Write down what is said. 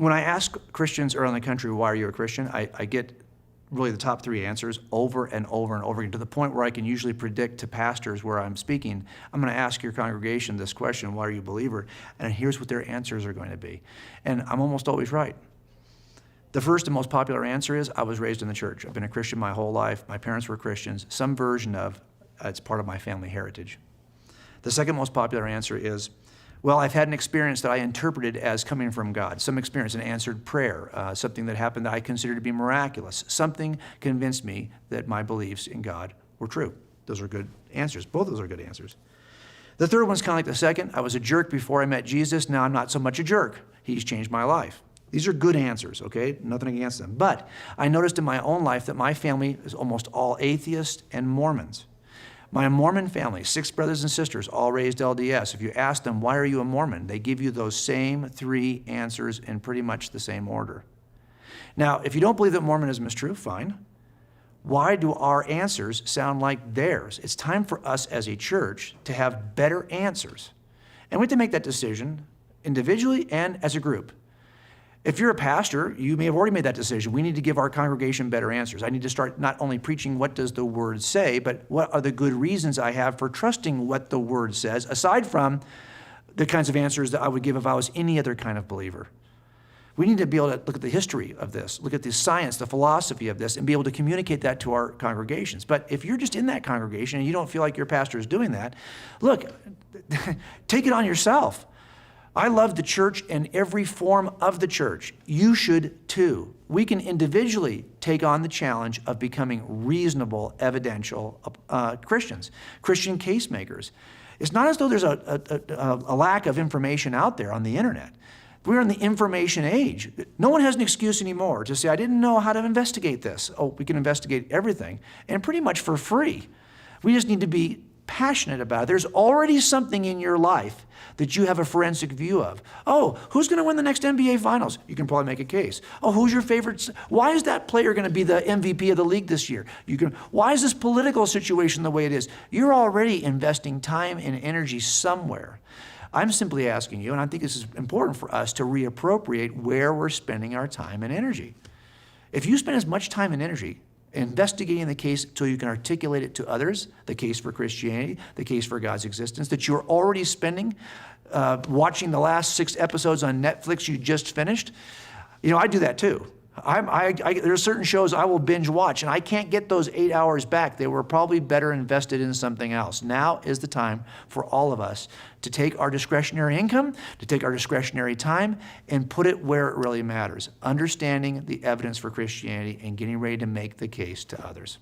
When I ask Christians around the country, why are you a Christian? I get really the top 3 answers over and over and over again, to the point where I can usually predict to pastors where I'm speaking, I'm going to ask your congregation this question, why are you a believer? And here's what their answers are going to be. And I'm almost always right. The first and most popular answer is, I was raised in the church. I've been a Christian my whole life. My parents were Christians. Some version of, it's part of my family heritage. The second most popular answer is, well, I've had an experience that I interpreted as coming from God, some experience, an answered prayer, something that happened that I considered to be miraculous. Something convinced me that my beliefs in God were true. Those are good answers. Both of those are good answers. The third one's kind of like the second. I was a jerk before I met Jesus. Now I'm not so much a jerk. He's changed my life. These are good answers, okay? Nothing against them. But I noticed in my own life that my family is almost all atheists and Mormons. My Mormon family, 6 brothers and sisters, all raised LDS. If you ask them, why are you a Mormon? They give you those same 3 answers in pretty much the same order. Now, if you don't believe that Mormonism is true, fine. Why do our answers sound like theirs? It's time for us as a church to have better answers. And we have to make that decision individually and as a group. If you're a pastor, you may have already made that decision. We need to give our congregation better answers. I need to start not only preaching what does the Word say, but what are the good reasons I have for trusting what the Word says, aside from the kinds of answers that I would give if I was any other kind of believer. We need to be able to look at the history of this, look at the science, the philosophy of this, and be able to communicate that to our congregations. But if you're just in that congregation and you don't feel like your pastor is doing that, look, take it on yourself. I love the church and every form of the church. You should too. We can individually take on the challenge of becoming reasonable, evidential Christians, Christian case makers. It's not as though there's a lack of information out there on the internet. We're in the information age. No one has an excuse anymore to say, I didn't know how to investigate this. Oh, we can investigate everything, and pretty much for free. We just need to be passionate about it. There's already something in your life that you have a forensic view of. Oh, who's going to win the next NBA Finals? You can probably make a case. Oh, who's your favorite? Why is that player going to be the MVP of the league this year? Why is this political situation the way it is? You're already investing time and energy somewhere. I'm simply asking you, and I think this is important for us, to reappropriate where we're spending our time and energy. If you spend as much time and energy investigating the case until you can articulate it to others, the case for Christianity, the case for God's existence, that you're already spending watching the last 6 episodes on Netflix you just finished. You know, I do that too. There are certain shows I will binge watch, and I can't get those 8 hours back. They were probably better invested in something else. Now is the time for all of us to take our discretionary income, to take our discretionary time, and put it where it really matters, understanding the evidence for Christianity and getting ready to make the case to others.